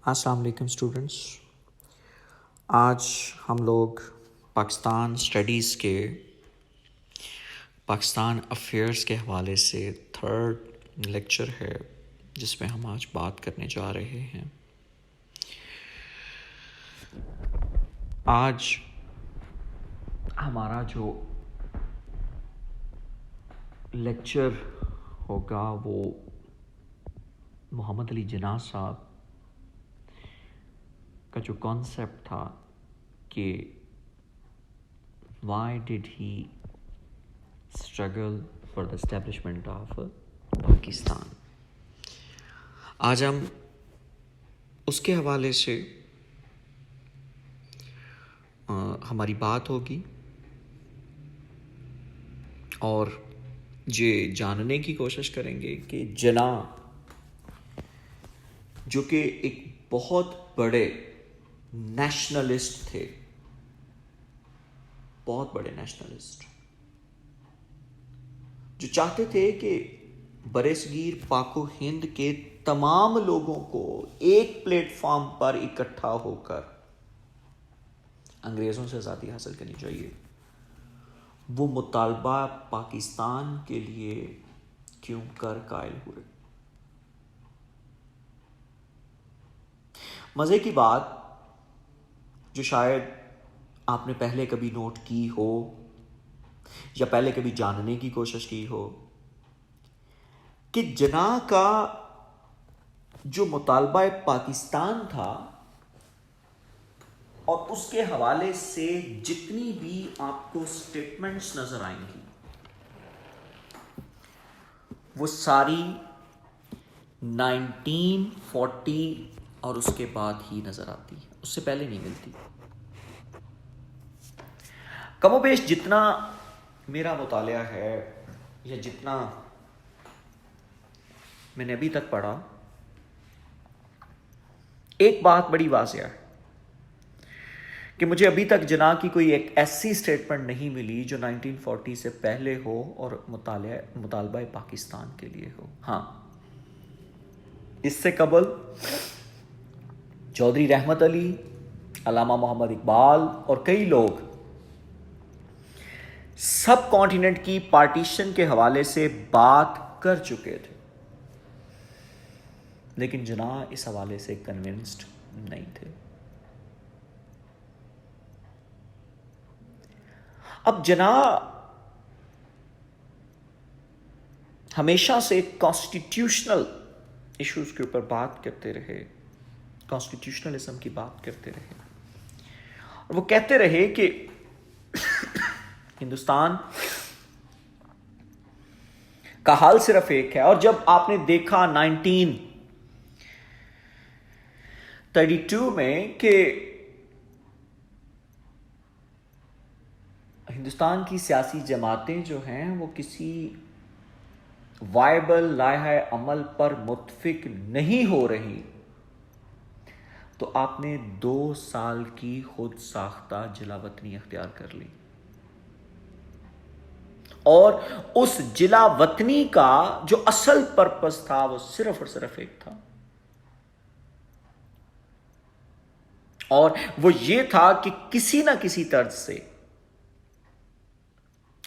السلام علیکم اسٹوڈنٹس. آج ہم لوگ پاکستان اسٹڈیز کے پاکستان افیئرس کے حوالے سے تھرڈ لیکچر ہے جس میں ہم آج بات کرنے جا رہے ہیں. آج ہمارا جو لیکچر ہوگا وہ محمد علی جناح صاحب کا جو کانسیپٹ تھا کہ why did he struggle for the establishment of Pakistan. آج ہم اس کے حوالے سے ہماری بات ہوگی اور یہ جاننے کی کوشش کریں گے کہ جناح جو کہ ایک بہت بڑے نیشنلسٹ تھے، بہت بڑے نیشنلسٹ جو چاہتے تھے کہ برصغیر پاک و ہند کے تمام لوگوں کو ایک پلیٹ فارم پر اکٹھا ہو کر انگریزوں سے آزادی حاصل کرنی چاہیے، وہ مطالبہ پاکستان کے لیے کیوں کر قائل ہوئے. مزے کی بات جو شاید آپ نے پہلے کبھی نوٹ کی ہو یا پہلے کبھی جاننے کی کوشش کی ہو کہ جناح کا جو مطالبہ پاکستان تھا اور اس کے حوالے سے جتنی بھی آپ کو سٹیٹمنٹس نظر آئیں گی وہ ساری 1940 اور اس کے بعد ہی نظر آتی ہے، اس سے پہلے نہیں ملتی. کم و بیش جتنا میرا مطالعہ ہے یا جتنا میں نے ابھی تک پڑھا، ایک بات بڑی واضح ہے کہ مجھے ابھی تک جناح کی کوئی ایک ایسی سٹیٹمنٹ نہیں ملی جو 1940 سے پہلے ہو اور مطالبہ پاکستان کے لیے ہو. ہاں، اس سے قبل چودھری رحمت علی، علامہ محمد اقبال اور کئی لوگ سب کانٹیننٹ کی پارٹیشن کے حوالے سے بات کر چکے تھے، لیکن جناح اس حوالے سے کنونسڈ نہیں تھے. اب جناح ہمیشہ سے کانسٹیٹیوشنل ایشوز کے اوپر بات کرتے رہے، کانسٹیٹیوشنلزم کی بات کرتے رہے، اور وہ کہتے رہے کہ ہندوستان کا حال صرف ایک ہے. اور جب آپ نے دیکھا 1932 میں کہ ہندوستان کی سیاسی جماعتیں جو ہیں وہ کسی وائبل لائحہ عمل پر متفق نہیں ہو رہی، تو آپ نے 2 سال کی خود ساختہ جلا وطنی اختیار کر لی، اور اس جلا وطنی کا جو اصل پرپس تھا وہ صرف اور صرف ایک تھا، اور وہ یہ تھا کہ کسی نہ کسی طرز سے،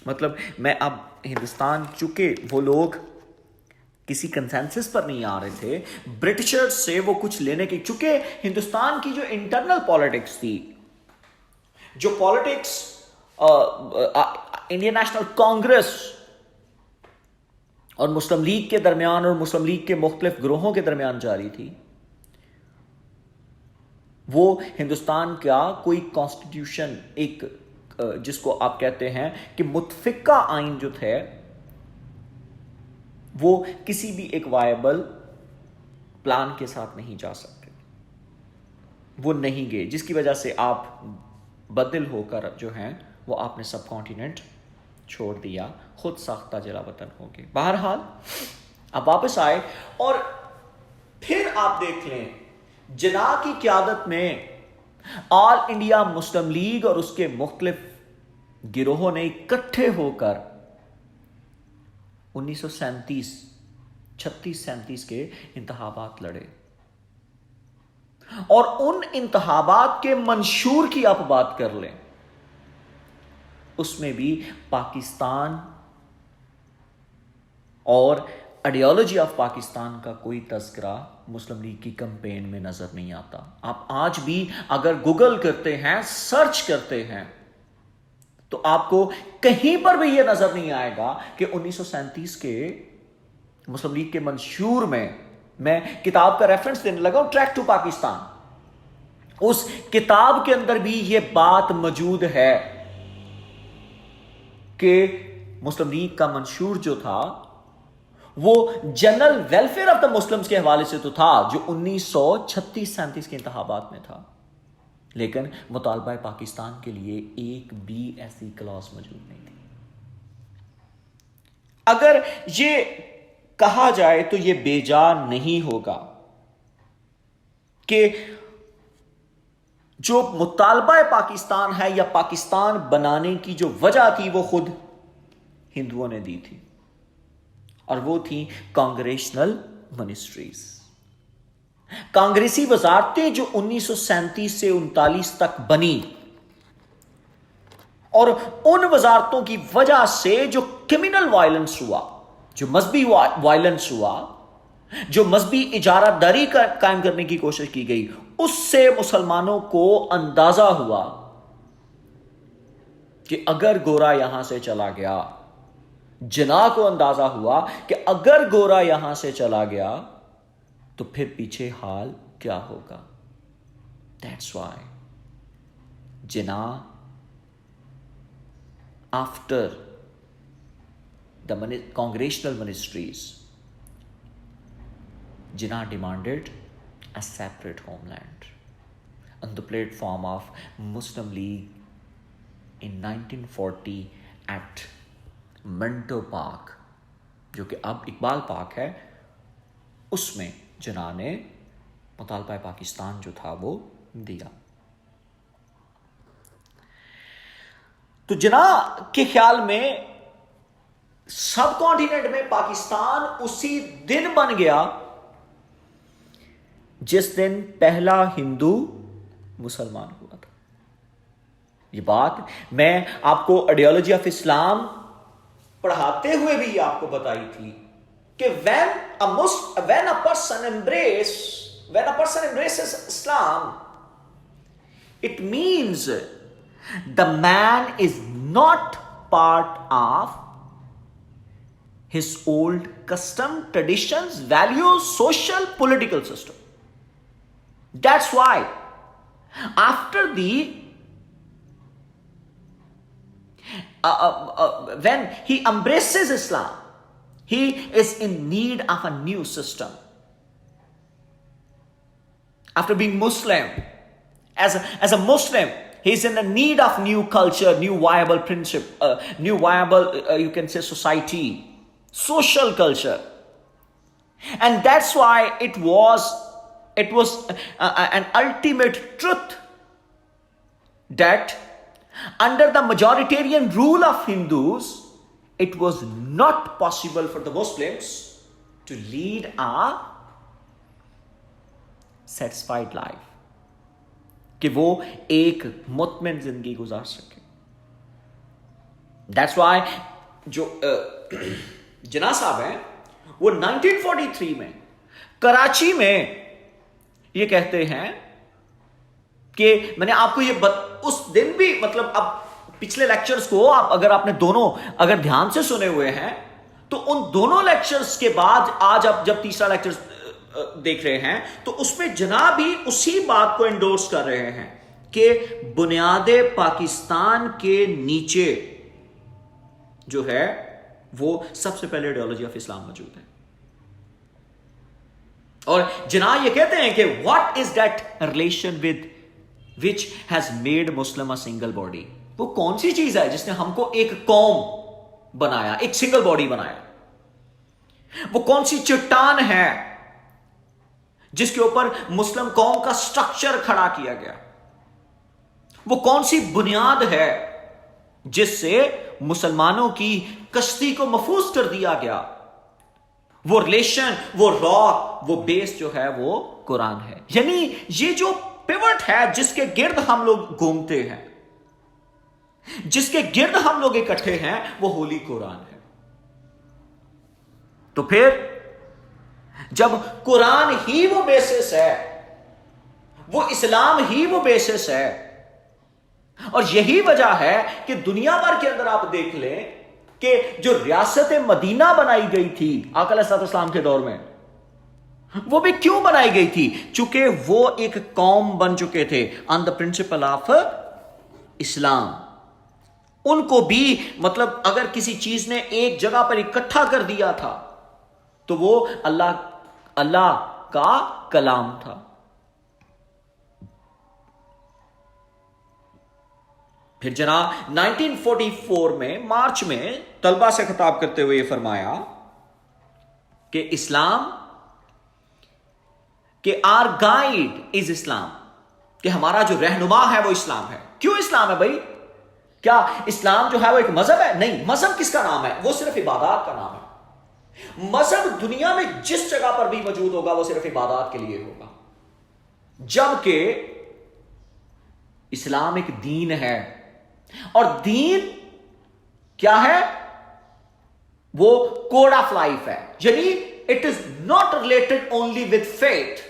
مطلب میں اب ہندوستان، چونکہ وہ لوگ کسی کنسنسس پر نہیں آ رہے تھے، برٹشر سے وہ کچھ لینے کی، چونکہ ہندوستان کی جو انٹرنل پالیٹکس تھی، جو پالیٹکس انڈین نیشنل کانگریس اور مسلم لیگ کے درمیان اور مسلم لیگ کے مختلف گروہوں کے درمیان جاری تھی، وہ ہندوستان کا کوئی کانسٹیٹیوشن، ایک جس کو آپ کہتے ہیں کہ متفقہ آئین جو تھے، وہ کسی بھی ایک وائبل پلان کے ساتھ نہیں جا سکتے، وہ نہیں گئے، جس کی وجہ سے آپ بدل ہو کر جو ہیں وہ آپ نے سب کانٹیننٹ چھوڑ دیا، خود ساختہ جلا وطن ہو گئے. بہرحال اب واپس آئے، اور پھر آپ دیکھ لیں جناح کی قیادت میں آل انڈیا مسلم لیگ اور اس کے مختلف گروہوں نے اکٹھے ہو کر 1937 36-37 کے انتخابات لڑے، اور ان انتخابات کے منشور کی آپ بات کر لیں، اس میں بھی پاکستان اور آئیڈیالوجی آف پاکستان کا کوئی تذکرہ مسلم لیگ کی کمپین میں نظر نہیں آتا. آپ آج بھی اگر گوگل کرتے ہیں، سرچ کرتے ہیں، تو آپ کو کہیں پر بھی یہ نظر نہیں آئے گا کہ 1937 کے مسلم لیگ کے منشور میں کتاب کا ریفرنس دینے لگا ہوں، ٹریک ٹو پاکستان. اس کتاب کے اندر بھی یہ بات موجود ہے کہ مسلم لیگ کا منشور جو تھا وہ general welfare of the Muslims کے حوالے سے تو تھا، جو 1936-37 کے انتخابات میں تھا، لیکن مطالبہ پاکستان کے لیے ایک بھی ایسی کلاس موجود نہیں تھی. اگر یہ کہا جائے تو یہ بے جا نہیں ہوگا کہ جو مطالبہ پاکستان ہے یا پاکستان بنانے کی جو وجہ تھی وہ خود ہندوؤں نے دی تھی، اور وہ تھی کانگریشنل منسٹریز، کانگریسی وزارتیں جو 1937 سے 1939 تک بنی، اور ان وزارتوں کی وجہ سے جو کریمنل وائلنس ہوا، جو مذہبی وائلنس ہوا، جو مذہبی اجارہ داری قائم کرنے کی کوشش کی گئی، اس سے مسلمانوں کو اندازہ ہوا کہ اگر گورا یہاں سے چلا گیا، جناح کو اندازہ ہوا کہ اگر گورا یہاں سے چلا گیا تو پھر پیچھے حال کیا ہوگا. That's why Jinnah after the congressional ministries, Jinnah demanded a separate homeland on the platform of Muslim League in 1940 at Manto park, جو کہ اب اقبال پارک ہے. اس میں جناح نے مطالبہ پاکستان جو تھا وہ دیا. تو جناح کے خیال میں سب کانٹیننٹ میں پاکستان اسی دن بن گیا جس دن پہلا ہندو مسلمان ہوا تھا. یہ بات میں آپ کو آئیڈیالوجی آف اسلام پڑھاتے ہوئے بھی آپ کو بتائی تھی کہ when a person embraces Islam, it means the man is not part of his old custom, traditions, values, social, political system. That's why after when he embraces Islam, he is in need of a new system. After being Muslim, as a Muslim, he is in the need of new culture, new viable principle, new viable, you can say, society, social culture. And that's why it was an ultimate truth that under the majoritarian rule of Hindus, it was not possible for the Muslims to lead a satisfied life, کہ وہ ایک مطمئن زندگی گزار سکے. That's why جو جناح صاحب ہیں وہ 1943 میں کراچی میں یہ کہتے ہیں کہ میں نے آپ کو یہ اس دن بھی، مطلب اب پچھلے لیکچرز کو اگر آپ نے دونوں اگر دھیان سے سنے ہوئے ہیں تو ان دونوں لیکچرز کے بعد آج آپ جب تیسرا لیکچر دیکھ رہے ہیں تو اس میں جناح بھی اسی بات کو انڈورس کر رہے ہیں کہ بنیاد پاکستان کے نیچے جو ہے وہ سب سے پہلے آئیڈیالوجی آف اسلام موجود ہے. اور جناح یہ کہتے ہیں کہ what is that relation with which has made Muslim a single body. وہ کون سی چیز ہے جس نے ہم کو ایک قوم بنایا، ایک سنگل باڈی بنایا؟ وہ کون سی چٹان ہے جس کے اوپر مسلم قوم کا سٹرکچر کھڑا کیا گیا؟ وہ کون سی بنیاد ہے جس سے مسلمانوں کی کشتی کو محفوظ کر دیا گیا؟ وہ ریلیشن، وہ راک، وہ بیس جو ہے وہ قرآن ہے. یعنی یہ جو پیوٹ ہے جس کے گرد ہم لوگ گھومتے ہیں، جس کے گرد ہم لوگ اکٹھے ہیں، وہ ہولی قرآن ہے. تو پھر جب قرآن ہی وہ بیسس ہے، وہ اسلام ہی وہ بیسس ہے، اور یہی وجہ ہے کہ دنیا بھر کے اندر آپ دیکھ لیں کہ جو ریاست مدینہ بنائی گئی تھی آقا علیہ السلام کے دور میں، وہ بھی کیوں بنائی گئی تھی؟ چونکہ وہ ایک قوم بن چکے تھے آن دا پرنسپل آف اسلام. ان کو بھی مطلب اگر کسی چیز نے ایک جگہ پر اکٹھا کر دیا تھا تو وہ اللہ کا کلام تھا. پھر جناب 1944 میں مارچ میں طلبہ سے خطاب کرتے ہوئے یہ فرمایا کہ اسلام، کہ آر گائیڈ از اسلام، کہ ہمارا جو رہنما ہے وہ اسلام ہے. کیوں اسلام ہے بھائی؟ کیا اسلام جو ہے وہ ایک مذہب ہے؟ نہیں. مذہب کس کا نام ہے؟ وہ صرف عبادات کا نام ہے. مذہب دنیا میں جس جگہ پر بھی موجود ہوگا وہ صرف عبادات کے لیے ہوگا، جبکہ اسلام ایک دین ہے. اور دین کیا ہے؟ وہ کوڈ آف لائف ہے. یعنی it is not related only with faith,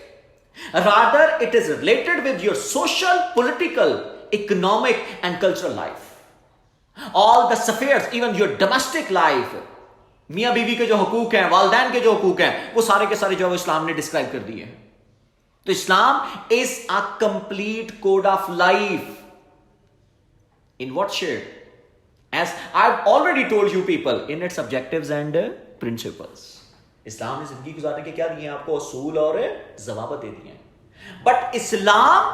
rather it is related with your social, political, economic and cultural life. All the spheres, even your domestic life, میاں بیوی کے جو حقوق ہیں، والدین کے جو حقوق ہیں، وہ سارے کے سارے جو اسلام نے ڈسکرائب کر دیے ہیں. تو اسلام is a complete code of life. In what shape? As I've already told you people, in its objectives and principles. اسلام نے زندگی گزارنے کے کیا دیے ہیں آپ کو؟ اصول اور ضوابط دے دیے ہیں. But Islam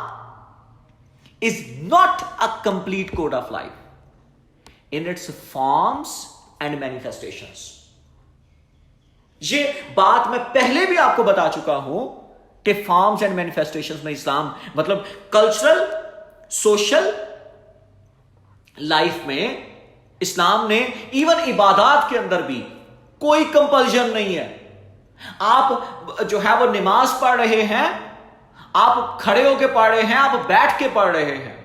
is not a complete code of life in its forms and manifestations. یہ بات میں پہلے بھی آپ کو بتا چکا ہوں کہ فارمس اینڈ مینیفیسٹیشنس میں اسلام مطلب کلچرل، سوشل لائف میں اسلام نے ایون عبادات کے اندر بھی کوئی کمپلژن نہیں ہے. آپ جو ہے وہ نماز پڑھ رہے ہیں، آپ کھڑے ہو کے پڑھ رہے ہیں، آپ بیٹھ کے پڑھ رہے ہیں،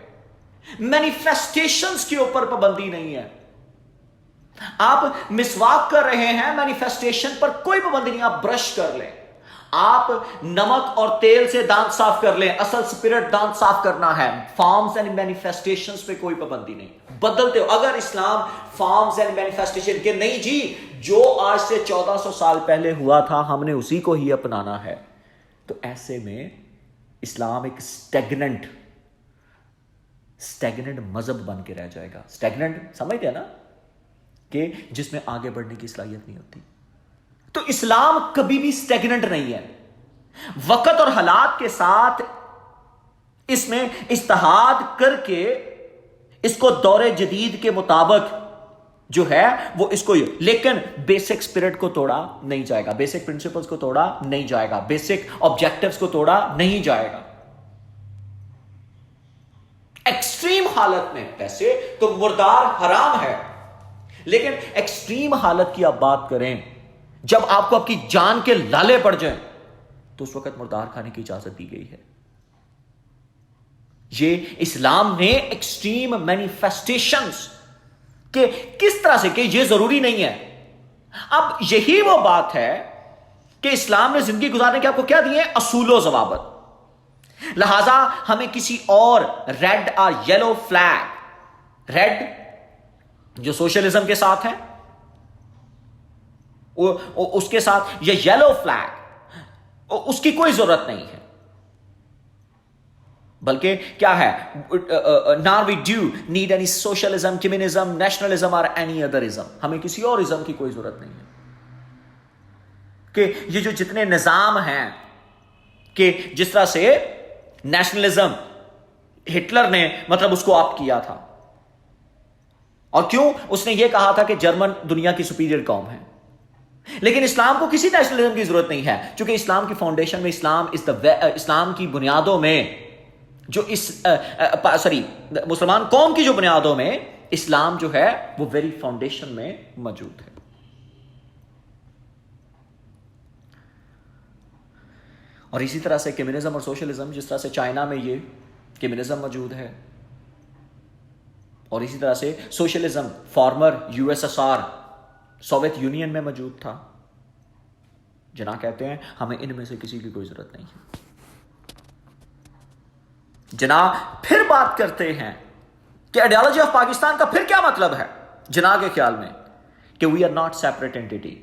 مینیفیسٹیشنز کے اوپر پابندی نہیں ہے. آپ مسواک کر رہے ہیں، مینیفیسٹیشن پر کوئی پابندی نہیں. آپ برش کر لیں، آپ نمک اور تیل سے دانت صاف کر لیں، اصل سپرٹ دانت صاف کرنا ہے. فارمز اینڈ مینیفیسٹیشنز پہ کوئی پابندی نہیں. بدلتے ہو اگر اسلام فارمز اینڈ مینیفیسٹیشن کے نہیں جی، جو آج سے 1400 سال پہلے ہوا تھا ہم نے اسی کو ہی اپنانا ہے، تو ایسے میں اسلام ایک اسٹیگننٹ مذہب بن کے رہ جائے گا. اسٹیگننٹ سمجھتے ہیں نا، کہ جس میں آگے بڑھنے کی صلاحیت نہیں ہوتی. تو اسلام کبھی بھی اسٹیگننٹ نہیں ہے. وقت اور حالات کے ساتھ اس میں اجتہاد کر کے اس کو دور جدید کے مطابق جو ہے وہ اس کو، لیکن بیسک اسپرٹ کو توڑا نہیں جائے گا، بیسک پرنسپلز کو توڑا نہیں جائے گا، بیسک آبجیکٹیوز کو توڑا نہیں جائے گا. ایکسٹریم حالت میں ویسے تو مردار حرام ہے، لیکن ایکسٹریم حالت کی آپ بات کریں، جب آپ کو آپ کی جان کے لالے پڑ جائیں تو اس وقت مردار کھانے کی اجازت دی گئی ہے. یہ اسلام نے ایکسٹریم مینیفیسٹیشنز کہ کس طرح سے، کہ یہ ضروری نہیں ہے. اب یہی وہ بات ہے کہ اسلام نے زندگی گزارنے کے آپ کو کیا دیے؟ اصول و ضوابط. لہذا ہمیں کسی اور ریڈ اور یلو فلیگ، ریڈ جو سوشلزم کے ساتھ ہے اس کے ساتھ، یا یلو فلیگ، اس کی کوئی ضرورت نہیں ہے. بلکہ کیا ہے، nor we do need any socialism, communism, nationalism اور اینی ادر ازم. ہمیں کسی اور ازم کی کوئی ضرورت نہیں ہے. کہ یہ جو جتنے نظام ہیں، کہ جس طرح سے نیشنلزم ہٹلر نے مطلب اس کو آپ کیا تھا، اور کیوں اس نے یہ کہا تھا کہ جرمن دنیا کی سپیریئر قوم ہے. لیکن اسلام کو کسی نیشنلزم کی ضرورت نہیں ہے، چونکہ اسلام کی فاؤنڈیشن میں اسلام کی بنیادوں میں جو مسلمان قوم کی جو بنیادوں میں اسلام جو ہے وہ ویری فاؤنڈیشن میں موجود ہے. اور اسی طرح سے کمیونزم اور سوشلزم، جس طرح سے چائنا میں یہ کمیونزم موجود ہے، اور اسی طرح سے socialism former U S S R Soviet Union میں موجود تھا، جناح کہتے ہیں ہمیں ان میں سے کسی کی کوئی ضرورت نہیں ہے۔ جناح پھر بات کرتے ہیں کہ آئیڈیالوجی آف پاکستان کا پھر کیا مطلب ہے جناح کے خیال میں، کہ we are not separate entity,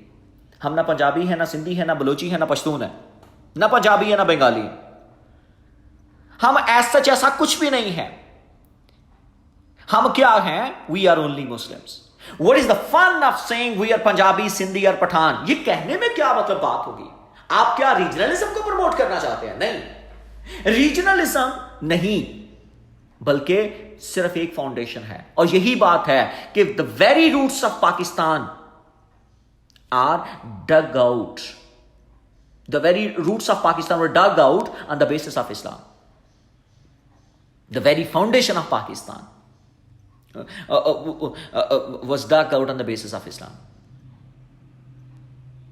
ہم نہ پنجابی ہیں، نہ سندھی ہیں، نہ بلوچی ہیں، نہ پشتون ہے، نہ پنجابی ہے، نہ بنگالی، ہم ایز سچ ایسا کچھ بھی نہیں ہے، ہم کیا ہیں؟ We are only Muslims. What is the fun of saying we are Punjabi, Sindhi اور پٹھان؟ یہ کہنے میں کیا مطلب بات ہوگی؟ آپ کیا ریجنلزم کو پروموٹ کرنا چاہتے ہیں؟ نہیں، ریجنلزم نہیں، بلکہ صرف ایک فاؤنڈیشن ہے، اور یہی بات ہے کہ the very roots of Pakistan are dug out. The very roots of Pakistan were dug out on the basis of Islam. The very foundation of Pakistan was dug out on the basis of Islam.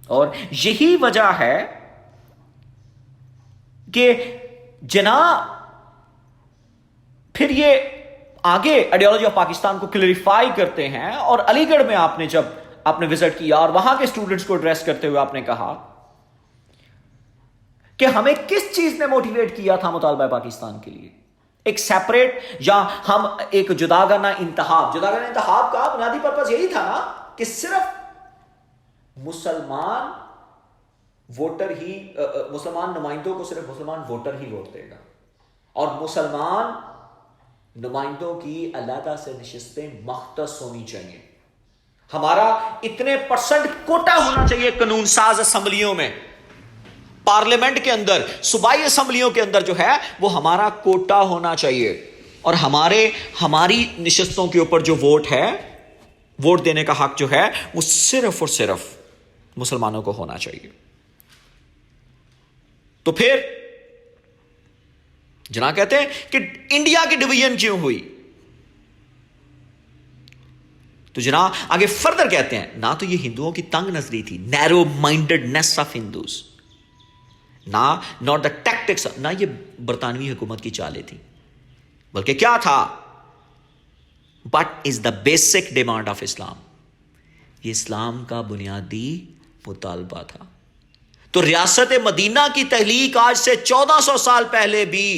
اور یہی وجہ ہے کہ جناح پھر یہ آگے ideology of Pakistan کو clarify کرتے ہیں، اور علی گڑھ میں آپ نے جب آپ نے وزٹ کیا اور وہاں کے اسٹوڈنٹس کو ایڈریس کرتے ہوئے آپ نے کہا کہ ہمیں کس چیز نے موٹیویٹ کیا تھا مطالبہ پاکستان کے لیے، ایک سیپریٹ یا ہم ایک جداگانہ انتخاب کا بنیادی پرپس یہی تھا نا کہ صرف مسلمان ووٹر ہی، مسلمان نمائندوں کو صرف مسلمان ووٹر ہی ووٹ دے گا، اور مسلمان نمائندوں کی علیحدہ سے نشستیں مختص ہونی چاہیے، ہمارا اتنے پرسنٹ کوٹا ہونا چاہیے قانون ساز اسمبلیوں میں، پارلیمنٹ کے اندر، صوبائی اسمبلیوں کے اندر جو ہے وہ ہمارا کوٹا ہونا چاہیے، اور ہماری نشستوں کے اوپر جو ووٹ ہے، ووٹ دینے کا حق جو ہے وہ صرف اور صرف مسلمانوں کو ہونا چاہیے۔ تو پھر جناح کہتے ہیں کہ انڈیا کی ڈویژن کیوں ہوئی؟ تو جناح آگے فردر کہتے ہیں نہ تو یہ ہندوؤں کی تنگ نظری تھی، narrow mindedness of Hindus, not the tactics, نہ یہ برطانوی حکومت کی چالیں تھی، بلکہ کیا تھا؟ But is the basic demand of Islam, یہ اسلام کا بنیادی مطالبہ تھا۔ تو ریاست مدینہ کی تحلیق آج سے 1400 سال پہلے بھی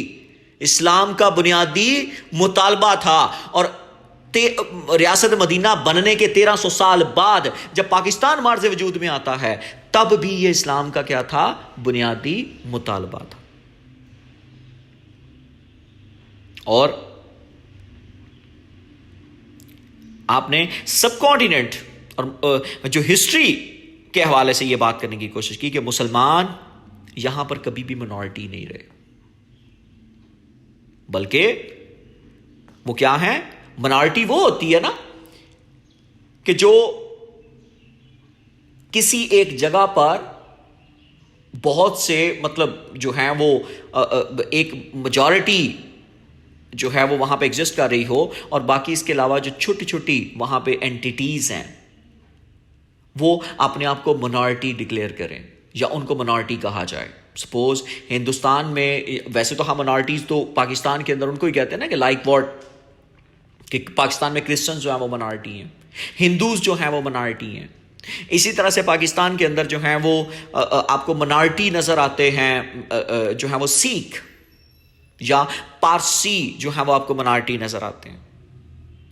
اسلام کا بنیادی مطالبہ تھا، اور ریاست مدینہ بننے کے 1300 سال بعد جب پاکستان معرض وجود میں آتا ہے تب بھی یہ اسلام کا کیا تھا؟ بنیادی مطالبہ تھا۔ اور آپ نے سب کانٹیننٹ اور جو ہسٹری کے حوالے سے یہ بات کرنے کی کوشش کی کہ مسلمان یہاں پر کبھی بھی منورٹی نہیں رہے، بلکہ وہ کیا ہیں؟ منارٹی وہ ہوتی ہے نا کہ جو کسی ایک جگہ پر بہت سے مطلب جو ہیں وہ ایک میجورٹی جو ہے وہ وہاں پہ ایگزسٹ کر رہی ہو، اور باقی اس کے علاوہ جو چھوٹی چھوٹی وہاں پہ اینٹیٹیز ہیں وہ اپنے آپ کو منارٹی ڈکلیئر کریں یا ان کو منارٹی کہا جائے۔ سپوز ہندوستان میں ویسے تو ہم منارٹیز تو پاکستان کے اندر ان کو ہی کہتے ہیں نا کہ لائک واٹ، کہ پاکستان میں کرسچنز جو ہیں وہ منارٹی ہیں، ہندوز جو ہیں وہ منارٹی ہیں، اسی طرح سے پاکستان کے اندر جو ہیں وہ آپ کو منارٹی نظر آتے ہیں جو ہیں وہ سکھ یا پارسی جو ہیں وہ آپ کو منارٹی نظر آتے ہیں۔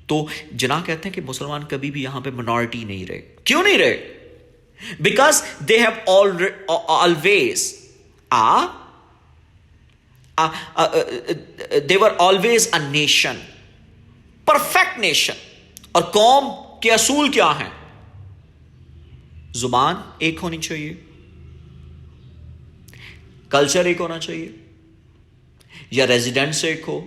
تو جناح کہتے ہیں کہ مسلمان کبھی بھی یہاں پہ منارٹی نہیں رہے۔ کیوں نہیں رہے؟ Because they have always they were always a nation, perfect nation. اور قوم کے اصول کیا ہیں؟ زبان ایک ہونی چاہیے، کلچر ایک ہونا چاہیے، یا ریزیڈنٹس ایک ہو،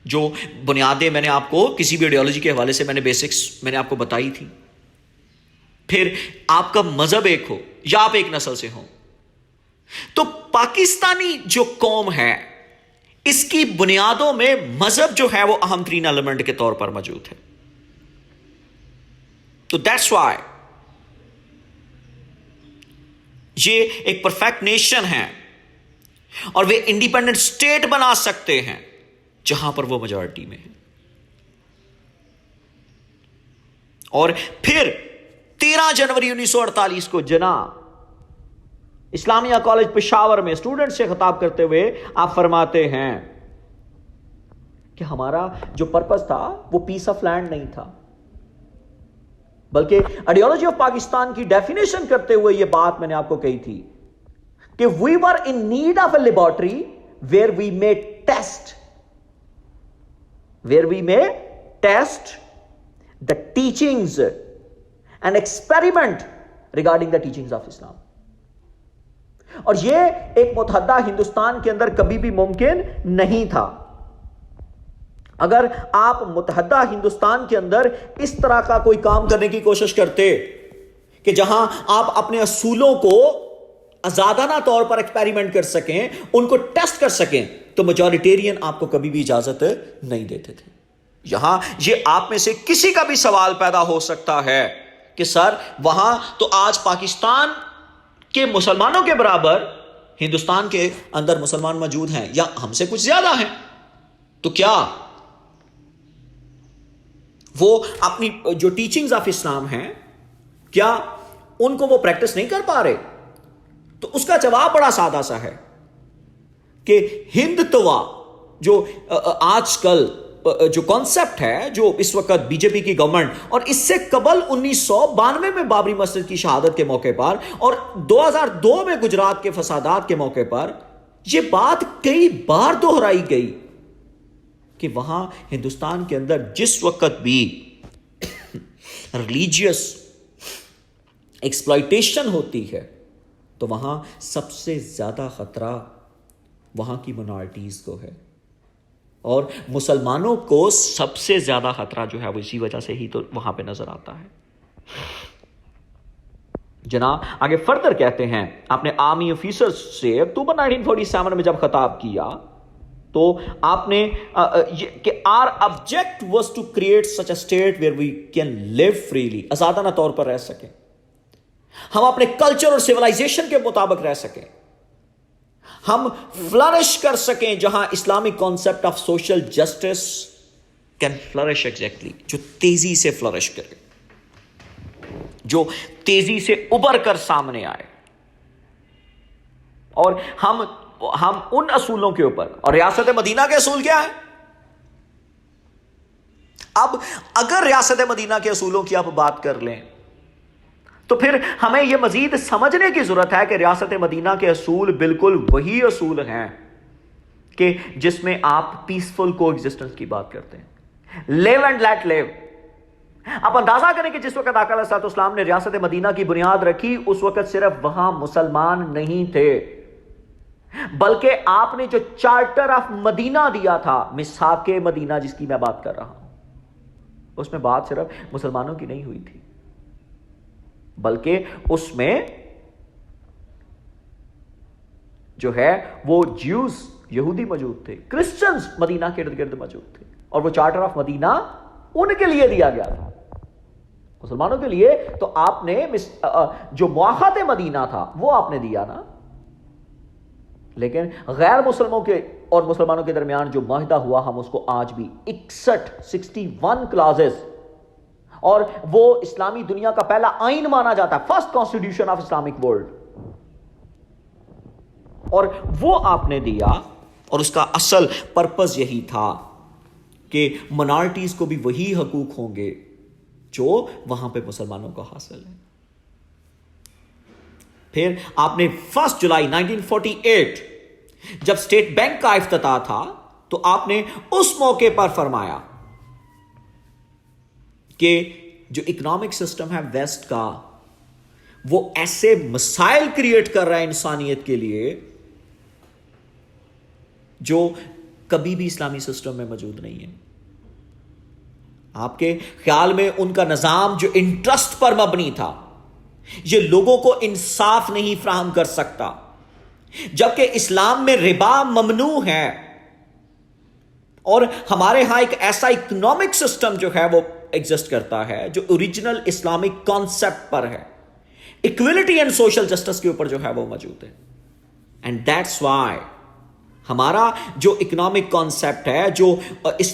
جو بنیادیں میں نے آپ کو کسی بھی آئیڈیالوجی کے حوالے سے میں نے بیسکس میں نے آپ کو بتائی تھی، پھر آپ کا مذہب ایک ہو یا آپ ایک نسل سے ہوں۔ تو پاکستانی جو قوم ہے اس کی بنیادوں میں مذہب جو ہے وہ اہم ترین ایلیمنٹ کے طور پر موجود ہے۔ تو دیٹس وائی یہ ایک پرفیکٹ نیشن ہے اور وہ انڈیپینڈنٹ اسٹیٹ بنا سکتے ہیں جہاں پر وہ میجورٹی میں ہیں. اور پھر 13 جنوری 1948 کو جناب اسلامیہ کالج پشاور میں اسٹوڈنٹ سے خطاب کرتے ہوئے آپ فرماتے ہیں کہ ہمارا جو پرپس تھا وہ پیس آف لینڈ نہیں تھا، بلکہ آئیڈیالوجی آف پاکستان کی ڈیفینیشن کرتے ہوئے یہ بات میں نے آپ کو کہی تھی کہ we were in need of a laboratory where we may test the teachings and experiment regarding the teachings of Islam. اور یہ ایک متحدہ ہندوستان کے اندر کبھی بھی ممکن نہیں تھا. اگر آپ متحدہ ہندوستان کے اندر اس طرح کا کوئی کام کرنے کی کوشش کرتے کہ جہاں آپ اپنے اصولوں کو آزادانہ طور پر ایکسپیریمنٹ کر سکیں، ان کو ٹیسٹ کر سکیں، تو میجورٹیرین آپ کو کبھی بھی اجازت نہیں دیتے تھے. یہاں یہ آپ میں سے کسی کا بھی سوال پیدا ہو سکتا ہے کہ سر وہاں تو آج پاکستان کے مسلمانوں کے برابر ہندوستان کے اندر مسلمان موجود ہیں یا ہم سے کچھ زیادہ ہیں، تو کیا وہ اپنی جو ٹیچنگز آف اسلام ہیں کیا ان کو وہ پریکٹس نہیں کر پا رہے؟ تو اس کا جواب بڑا سادہ سا ہے کہ ہندتوا جو آج کل جو کانسیپٹ ہے، جو اس وقت بی جے پی کی گورنمنٹ اور اس سے قبل 1992 میں بابری مسجد کی شہادت کے موقع پر اور 2002 میں گجرات کے فسادات کے موقع پر یہ بات کئی بار دہرائی گئی کہ وہاں ہندوستان کے اندر جس وقت بھی ریلیجیس ایکسپلائٹیشن ہوتی ہے تو وہاں سب سے زیادہ خطرہ وہاں کی مائنورٹیز کو ہے، اور مسلمانوں کو سب سے زیادہ خطرہ جو ہے وہ اسی وجہ سے ہی تو وہاں پہ نظر آتا ہے. جناب آگے فردر کہتے ہیں، آپ نے آرمی آفیسر سے اکتوبر 1947 میں جب خطاب کیا تو آپ نے کہ our object was to create such a state where we can live freely، آزادانہ طور پر رہ سکیں، ہم اپنے کلچر اور سیولائزیشن کے مطابق رہ سکیں، ہم فلرش کر سکیں جہاں Islamic concept of social justice can flourish exactly, جو تیزی سے فلرش کرے، جو تیزی سے ابھر کر سامنے آئے. اور ہم ان اصولوں کے اوپر، اور ریاست مدینہ کے اصول کیا ہے؟ اب اگر ریاست مدینہ کے اصولوں کی آپ بات کر لیں تو پھر ہمیں یہ مزید سمجھنے کی ضرورت ہے کہ ریاست مدینہ کے اصول بالکل وہی اصول ہیں کہ جس میں آپ پیسفل کو ایگزسٹنس کی بات کرتے ہیں، لیو اینڈ لیٹ لیو. آپ اندازہ کریں کہ جس وقت آقا علیہ الصلوۃ والسلام نے ریاست مدینہ کی بنیاد رکھی اس وقت صرف وہاں مسلمان نہیں تھے، بلکہ آپ نے جو چارٹر آف مدینہ دیا تھا، میثاق مدینہ جس کی میں بات کر رہا ہوں، اس میں بات صرف مسلمانوں کی نہیں ہوئی تھی، بلکہ اس میں جو ہے وہ جیوز یہودی موجود تھے، کرسچنز مدینہ کے ارد گرد موجود تھے، اور وہ چارٹر آف مدینہ ان کے لیے دیا گیا تھا. مسلمانوں کے لیے تو آپ نے جو معاہدہ مدینہ تھا وہ آپ نے دیا نا، لیکن غیر مسلموں کے اور مسلمانوں کے درمیان جو معاہدہ ہوا ہم اس کو آج بھی 61 کلازز، اور وہ اسلامی دنیا کا پہلا آئین مانا جاتا ہے، first constitution of Islamic world, اور وہ آپ نے دیا. اور اس کا اصل پرپز یہی تھا کہ منارٹیز کو بھی وہی حقوق ہوں گے جو وہاں پہ مسلمانوں کو حاصل ہے. پھر آپ نے 1 جولائی 1948 جب اسٹیٹ بینک کا افتتاح تھا تو آپ نے اس موقع پر فرمایا کہ جو اکنامک سسٹم ہے ویسٹ کا وہ ایسے مسائل کریٹ کر رہا ہے انسانیت کے لیے جو کبھی بھی اسلامی سسٹم میں موجود نہیں ہے. آپ کے خیال میں ان کا نظام جو انٹرسٹ پر مبنی تھا یہ لوگوں کو انصاف نہیں فراہم کر سکتا، جبکہ اسلام میں ربا ممنوع ہے، اور ہمارے ہاں ایک ایسا اکنامک سسٹم جو ہے وہ ایگزسٹ کرتا ہے جو اوریجنل اسلامک کانسیپٹ پر ہے، ایکویلٹی اینڈ سوشل جسٹس کے اوپر جو ہے وہ موجود ہے. اینڈ دیٹس وائی ہمارا جو اکنامک کانسیپٹ ہے، جو اس